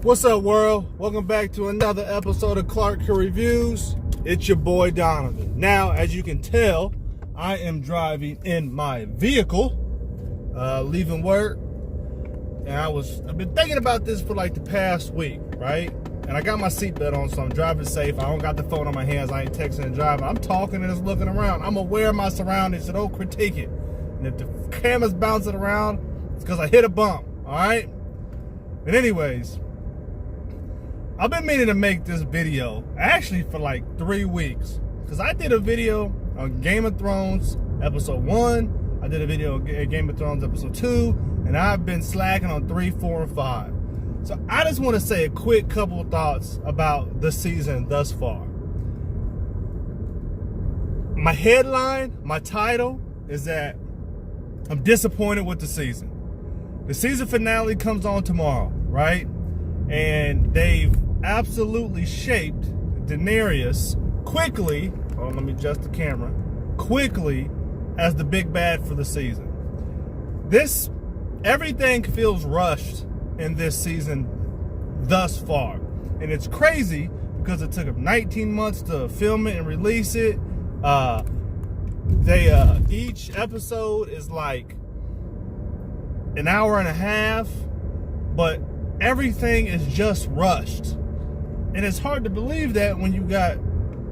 What's up, world? Welcome back to another episode of Clark Reviews. It's your boy Donovan. Now, as you can tell, I am driving in my vehicle, leaving work, and I've been thinking about this for like the past week, right? And I got my seatbelt on, so I'm driving safe. I don't got the phone on my hands. I ain't texting and driving. I'm talking and just looking around. I'm aware of my surroundings, so don't critique it. And if the camera's bouncing around, it's because I hit a bump, all right? And anyways, I've been meaning to make this video actually for like 3 weeks, because I did a video on Game of Thrones episode 1, I did a video on Game of Thrones episode 2, and I've been slacking on 3, 4, and 5. So I just want to say a quick couple of thoughts about the season thus far. My headline, my title is that I'm disappointed with the season. The season finale comes on tomorrow, right? And they've absolutely shaped Daenerys quickly, let me adjust the camera, quickly as the big bad for the season. Everything feels rushed in this season thus far. And it's crazy because it took them 19 months to film it and release it. Each episode is like an hour and a half, but everything is just rushed. And it's hard to believe that when you got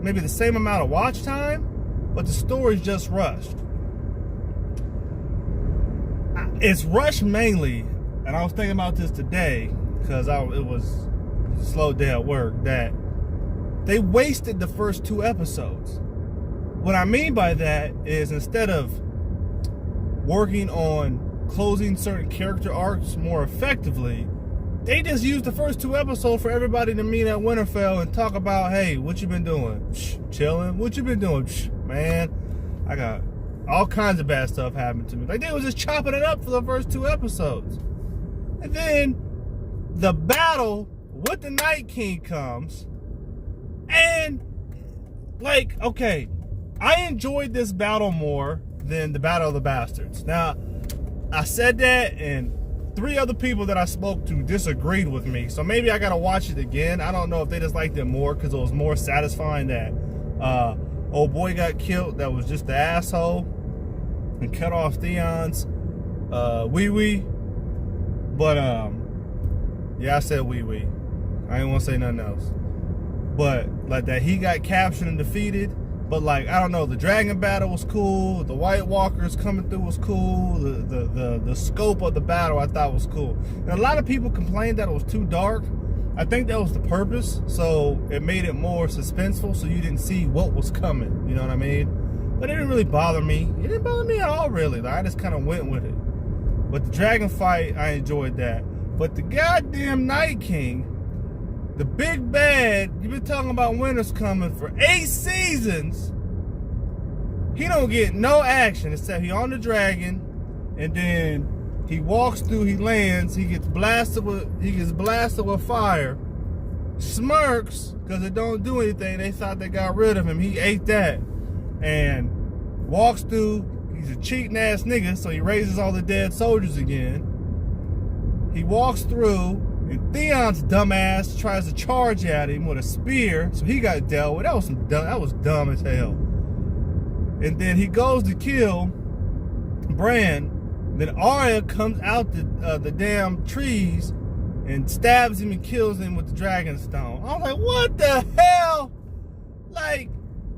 maybe the same amount of watch time, but the story's just rushed. It's rushed mainly, and I was thinking about this today because it was a slow day at work, that they wasted the first 2 episodes. What I mean by that is, instead of working on closing certain character arcs more effectively, they just used the first 2 episodes for everybody to meet at Winterfell and talk about, hey, what you been doing? Chilling. What you been doing? Man, I got all kinds of bad stuff happening to me. Like, they was just chopping it up for the first 2 episodes. And then the battle with the Night King comes, and like, okay, I enjoyed this battle more than the Battle of the Bastards. Now, I said that, and 3 other people that I spoke to disagreed with me, so maybe I gotta watch it again. I don't know if they just liked it more because it was more satisfying that old boy got killed that was just the asshole and cut off Theon's wee-wee. But yeah, I said wee-wee. I didn't want to say nothing else. But like that he got captured and defeated. But like, I don't know, the dragon battle was cool, the White Walkers coming through was cool, the scope of the battle I thought was cool. And a lot of people complained that it was too dark. I think that was the purpose, so it made it more suspenseful so you didn't see what was coming, you know what I mean? But it didn't really bother me. It didn't bother me at all, really. Like, I just kind of went with it. But the dragon fight, I enjoyed that. But the goddamn Night King, the big bad, you've been talking about winter's coming for 8 seasons. He don't get no action except he on the dragon, and then he walks through, he lands, he gets blasted with fire, smirks because it don't do anything. They thought they got rid of him. He ate that and walks through. He's a cheating ass nigga, so he raises all the dead soldiers again. He walks through, and Theon's dumbass tries to charge at him with a spear, so he got dealt with. That was dumb as hell. And then he goes to kill Bran. Then Arya comes out the damn trees and stabs him and kills him with the dragon stone. I was like, what the hell? Like,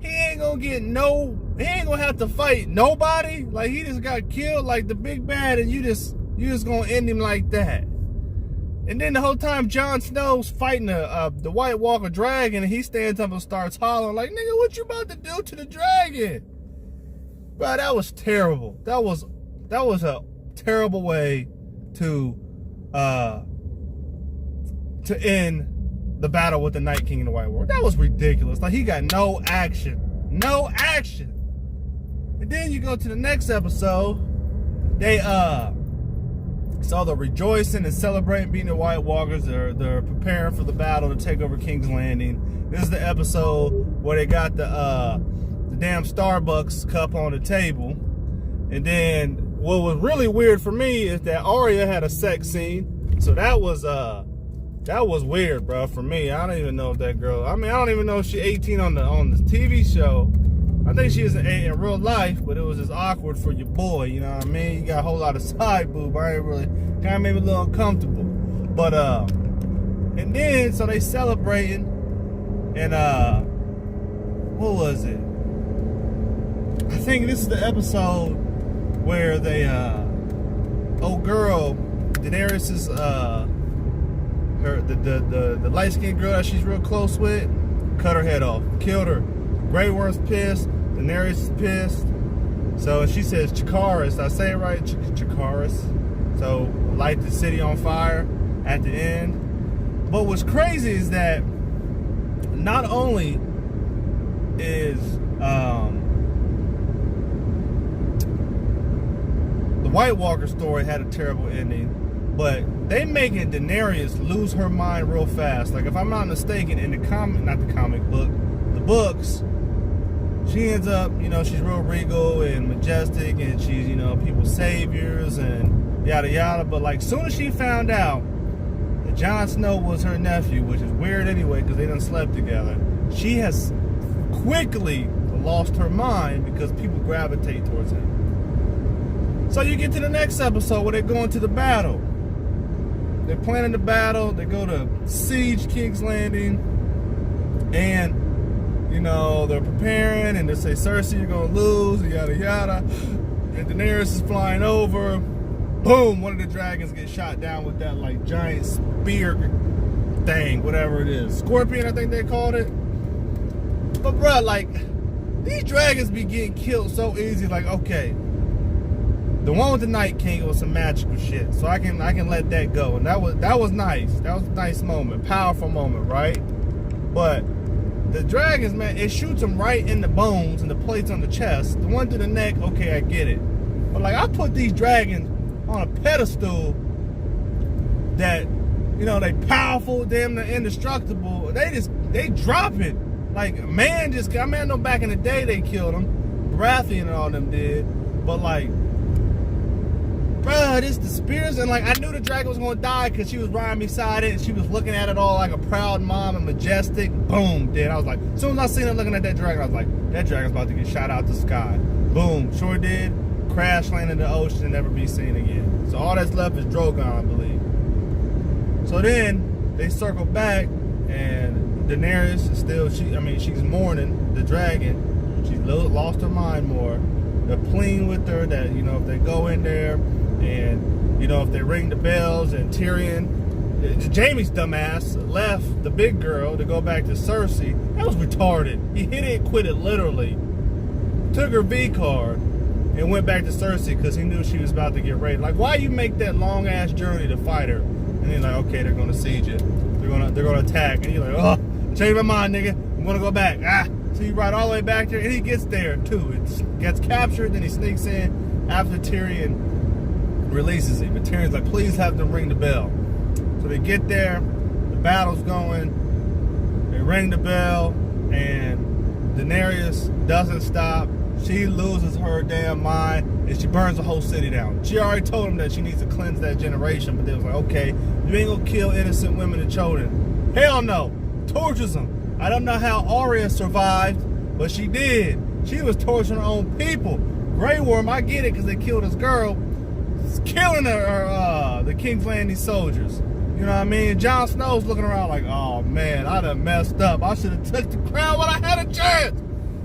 he ain't gonna have to fight nobody. Like, he just got killed like the big bad, and you just gonna end him like that. And then the whole time Jon Snow's fighting the White Walker dragon, and he stands up and starts hollering like, nigga, what you about to do to the dragon? Bro, that was terrible. That was a terrible way to end the battle with the Night King and the White Walker. That was ridiculous. Like, he got no action. No action. And then you go to the next episode, they saw the rejoicing and celebrating beating the White Walkers. They're preparing for the battle to take over King's Landing. This is the episode where they got the damn Starbucks cup on the table. And then what was really weird for me is that Arya had a sex scene. So that was That was weird, bro, for me. I don't even know if that girl, I don't even know if she's 18 on the TV show. I think she is in real life, but it was just awkward for your boy, you know what I mean? You got a whole lot of side boob. I ain't really, kind of made me a little uncomfortable. But, and then, so they celebrating, and, what was it? I think this is the episode where they, old girl, Daenerys's, the light-skinned girl that she's real close with, cut her head off, killed her. Grey Worm's pissed, Daenerys is pissed. So she says Chikaris, did I say it right? Chikaris. So light the city on fire at the end. But what's crazy is that not only is the White Walker story had a terrible ending, but they making Daenerys lose her mind real fast. Like, if I'm not mistaken, in the the books, she ends up, you know, she's real regal and majestic, and she's, you know, people's saviors and yada yada. But like, soon as she found out that Jon Snow was her nephew, which is weird anyway because they done slept together, she has quickly lost her mind because people gravitate towards him. So you get to the next episode where they're going to the battle. They're planning the battle. They go to siege King's Landing, and you know, they're preparing, and they say, Cersei, you're gonna lose, yada yada. And Daenerys is flying over. Boom! One of the dragons gets shot down with that like giant spear thing, whatever it is. Scorpion, I think they called it. But bruh, like, these dragons be getting killed so easy. Like, okay, the one with the Night King was some magical shit, so I can let that go, and that was nice. That was a nice moment, powerful moment, right? But the dragons, man, it shoots them right in the bones and the plates on the chest. The one to the neck, okay, I get it. But like, I put these dragons on a pedestal that, you know, they powerful, damn, they're indestructible. They drop it. Like, I know back in the day they killed them. Baratheon and all them did. But like, bruh, this the spears, and like, I knew the dragon was gonna die because she was riding beside it and she was looking at it all like a proud mom and majestic. Boom, dead. I was like, as soon as I seen her looking at that dragon, I was like, that dragon's about to get shot out the sky. Boom, sure did. Crash land in the ocean and never be seen again. So all that's left is Drogon, I believe. So then they circle back, and Daenerys is still, she's mourning the dragon. She's lost her mind more. They're pleading with her that, you know, if they go in there and, you know, if they ring the bells, and Tyrion, Jaime's dumbass, left the big girl to go back to Cersei. That was retarded. He hit it and quit it literally. Took her V card and went back to Cersei because he knew she was about to get raided. Like, why you make that long ass journey to fight her? And then like, okay, they're gonna siege it. They're gonna attack. And you're like, oh, change my mind, nigga. I'm gonna go back. So you ride all the way back there, and he gets there too. It gets captured, then he sneaks in after Tyrion releases him. And Tyrion's like, please have them ring the bell. So they get there, the battle's going, they ring the bell, and Daenerys doesn't stop. She loses her damn mind, and she burns the whole city down. She already told him that she needs to cleanse that generation, but they was like, okay, you ain't gonna kill innocent women and children. Hell no. Tortures them. I don't know how Arya survived, but she did. She was torturing her own people. Grey Worm, I get it, because they killed this girl. It's killing the King's Landing soldiers. You know what I mean? Jon Snow's looking around like, oh man, I done messed up. I should have took the crown when I had a chance.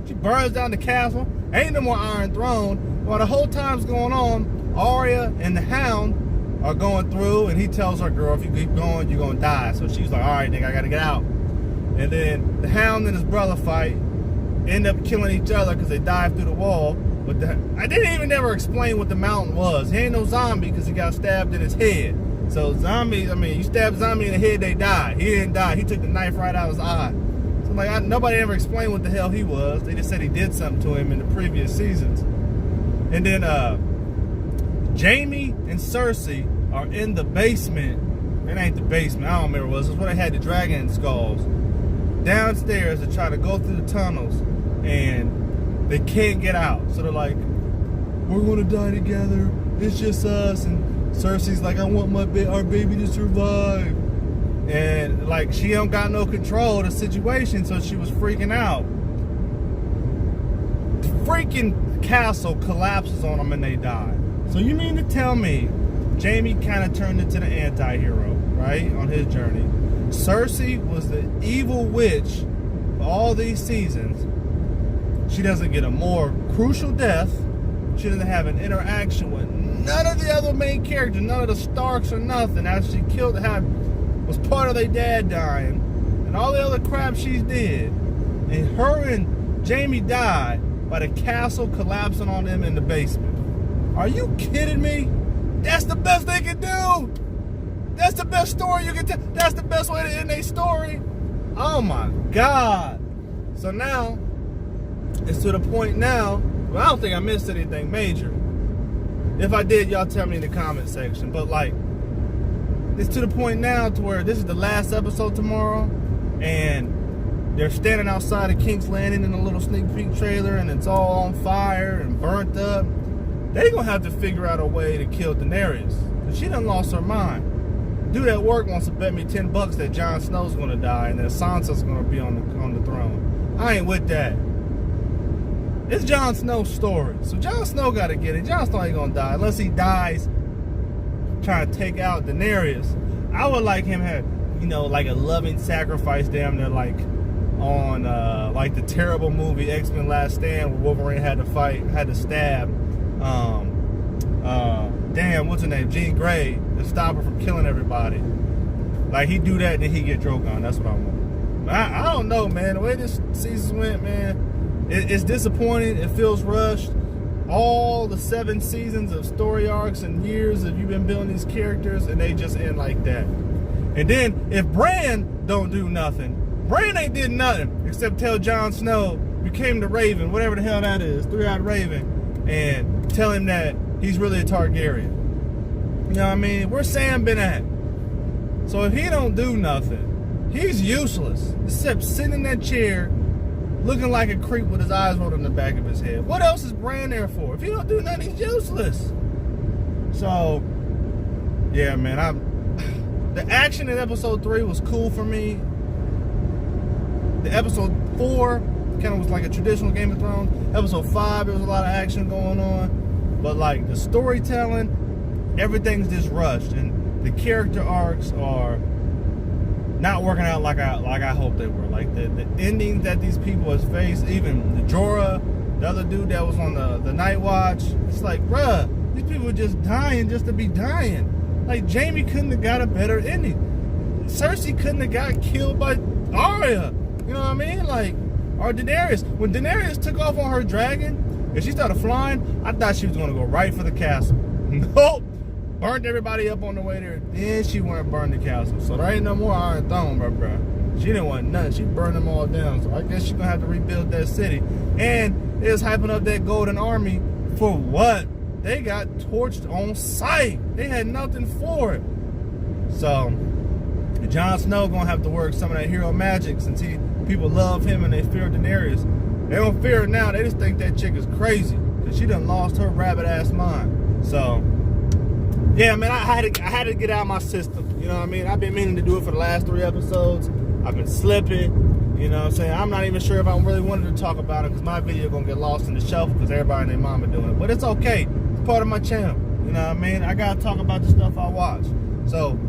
She burns down the castle. Ain't no more Iron Throne. While the whole time's going on, Arya and the Hound are going through, and he tells her, girl, if you keep going, you're going to die. So she's like, all right, nigga, I got to get out. And then the Hound and his brother fight, end up killing each other because they dive through the wall. But I didn't even ever explain what the mountain was. He ain't no zombie because he got stabbed in his head. So zombies, you stab a zombie in the head, they die. He didn't die. He took the knife right out of his eye. So like, nobody ever explained what the hell he was. They just said he did something to him in the previous seasons. And then Jaime and Cersei are in the basement. It ain't the basement. I don't remember what it was. It's where they had the dragon skulls. Downstairs to try to go through the tunnels, and they can't get out. So they're like, we're gonna die together. It's just us. And Cersei's like, I want our baby to survive. And like she don't got no control of the situation, so she was freaking out. The freaking castle collapses on them and they die. So you mean to tell me Jaime kind of turned into the anti-hero, right, on his journey? Cersei was the evil witch for all these seasons. She doesn't get a more crucial death. She doesn't have an interaction with none of the other main characters, none of the Starks or nothing. After she was part of their dad dying, and all the other crap she did. And her and Jaime died by the castle collapsing on them in the basement. Are you kidding me? That's the best they can do. That's the best story you can tell. That's the best way to end a story. Oh my God. So now, it's to the point now, well, I don't think I missed anything major. If I did, y'all tell me in the comment section. But like, it's to the point now to where this is the last episode tomorrow, and they're standing outside of King's Landing in a little sneak peek trailer, and it's all on fire and burnt up. They're gonna have to figure out a way to kill Daenerys, because she done lost her mind. Dude at work wants to bet me $10 that Jon Snow's gonna die and that Sansa's gonna be on the throne. I ain't with that. It's Jon Snow's story, so Jon Snow gotta get it. Jon Snow ain't gonna die unless he dies trying to take out Daenerys. I would like him have, like a loving sacrifice, damn near like on like the terrible movie X-Men Last Stand, where Wolverine had to stab what's her name, Jean Grey, to stop her from killing everybody. Like he do that and then he get Drogon. That's what I want. I don't know, man. The way this season went, man, it's disappointing. It feels rushed. All the 7 seasons of story arcs and years that you've been building these characters, and they just end like that. And then if Bran don't do nothing, Bran ain't did nothing except tell Jon Snow became the Raven, whatever the hell that is, 3-eyed Raven, and tell him that he's really a Targaryen. You know what I mean? Where's Sam been at? So if he don't do nothing, he's useless, except sitting in that chair looking like a creep with his eyes rolled in the back of his head. What else is Bran there for? If he don't do nothing, he's useless. So, yeah, man, the action in episode 3 was cool for me. The episode 4 kind of was like a traditional Game of Thrones. Episode 5, there was a lot of action going on. But like the storytelling, everything's just rushed, and the character arcs are not working out like I hoped they were. Like the endings that these people has faced, even the Jorah, the other dude that was on the Night Watch, it's like, bruh, these people are just dying just to be dying. Like Jaime couldn't have got a better ending. Cersei couldn't have got killed by Arya. You know what I mean? Like, or Daenerys. When Daenerys took off on her dragon and she started flying, I thought she was gonna go right for the castle. Nope. Burnt everybody up on the way there. Then she went and burned the castle. So there ain't no more Iron Throne, bruh. She didn't want nothing. She burned them all down. So I guess she's gonna have to rebuild that city. And it was hyping up that Golden Army for what? They got torched on sight. They had nothing for it. So Jon Snow gonna have to work some of that hero magic, since people love him and they fear Daenerys. They don't fear her now. They just think that chick is crazy because she done lost her rabbit ass mind. So yeah, man, I had to get out of my system. You know what I mean? I've been meaning to do it for the last 3 episodes. I've been slipping. You know what I'm saying? I'm not even sure if I really wanted to talk about it, because my video gonna get lost in the shelf because everybody and their mama doing it. But it's okay. It's part of my channel. You know what I mean? I gotta talk about the stuff I watch. So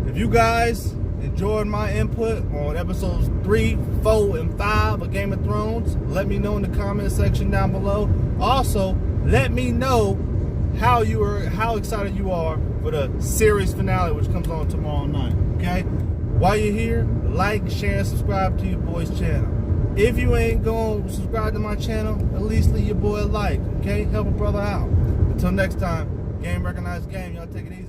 if you guys enjoyed my input on episodes 3, 4, and 5 of Game of Thrones, let me know in the comment section down below. Also, let me know how excited you are for the series finale, which comes on tomorrow night. Okay? While you're here, like, share, and subscribe to your boy's channel. If you ain't gonna subscribe to my channel, at least leave your boy a like. Okay? Help a brother out. Until next time, game recognized game. Y'all take it easy.